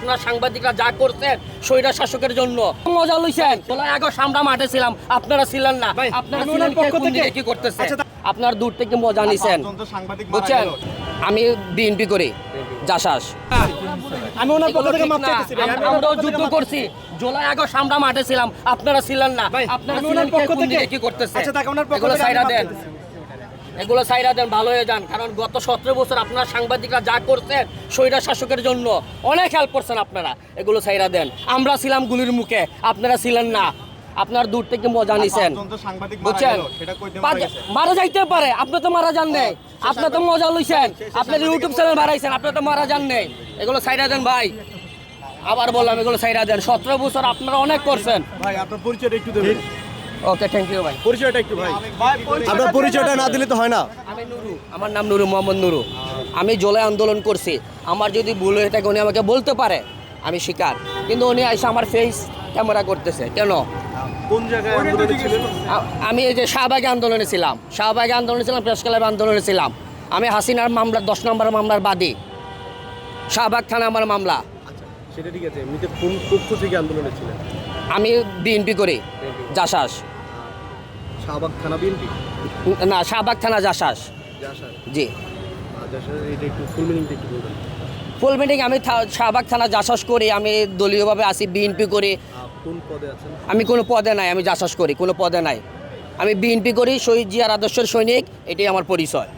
আপনারা সাংবাদিকরা যা করছেন স্বৈরা শাসকের জন্য মজা লইছেন। জুলাই আগস্ট আমরা মাঠে ছিলাম, আপনারা ছিলেন না। আপনারা ছিলেন কোন দিকে কি করতেছেন? আপনার দূর থেকে মজা নিছেন, বুঝছেন? আমি বিএনপি করি, জাসাস। আমি ওনার পক্ষ থেকে মাপ চাইতেছি ভাই। আমরাও যুদ্ধ করছি, জুলাই আগস্ট আমরা মাঠে ছিলাম, আপনারা ছিলেন না। আপনারা আমি ছিলেন ওনার পক্ষ কোন দিকে থেকে কি করতেছেন? আচ্ছা তাকে ওনার পক্ষ এগুলো থেকে আমি সাইরা মাপ দেন, চাইতেছি। এগুলো সাইরা দেন, ভালো হয়ে যান। কারণ গত 17 বছর আপনারা সাংবাদিকরা যা করছেন স্বৈরা শাসকের জন্য অনেক হেল্প করছেন আপনারা, এগুলো সাইরা দেন। আমরা ছিলাম গুলির মুখে, আপনারা ছিলেন না। আপনার দূর থেকে মজা নিছেন, বুঝছেন? মারা যাইতে পারে, আপনি তো মারা যান নাই। আপনি তো মজা লইছেন, আপনার ইউটিউব চ্যানেল বাড়াইছেন, আপনি তো মারা যান নাই। এগুলো সাইরা দেন ভাই, আবার বললাম এগুলো সাইরা দেন। 17 বছর আপনারা অনেক করছেন। ভাই আপনার পরিচয়টা একটু দেবেন। ওকে, থ্যাংক ইউ ভাই। পরিচয়টা একটু ভাই। আপনার পরিচয়টা না দিলে তো হয় না। আমি নুরু, আমার নাম নুরু, মোহাম্মদ নুরু। আমি জুলাই আন্দোলন করছি, আমার যদি ভুল হয়ে থাকে উনি আমাকে বলতে পারে, আমি স্বীকার। কিন্তু উনি এসে আমার ফেস ক্যামেরা করতেছে কেন? কোন জায়গায় আন্দোলনে ছিলেন? আমি এই যে শাহবাগে আন্দোলনে ছিলাম, শাহবাগে আন্দোলনে ছিলাম, প্রেস ক্লাবে আন্দোলনে ছিলাম। আমি হাসিনার মামলা 10 নম্বর মামলার বাদী, শাহবাগ থানা আমার মামলা। আচ্ছা সেটা ঠিক আছে, এমনিতে কোন পক্ষ থেকে আন্দোলনে ছিলেন? আমি বিএনপি করি, জাসাস। শাহবাগ থানা বিএনপি? না, শাহবাগ থানা জাসাস। জাসার। জি, জাসার এটা একটু ফুল মিনিংটা একটু বলবেন। ফুল মিটিং আমি শাহবাগ থানা জাসাস করি। আমি দলীয়ভাবে আসি, বিএনপি করি। কোন পদে আছেন? আমি কোনো পদে নাই, আমি জাসাস করি, কোনো পদে নাই। আমি বিএনপি করি, শহীদ জিয়ার আদর্শের সৈনিক, এটাই আমার পরিচয়।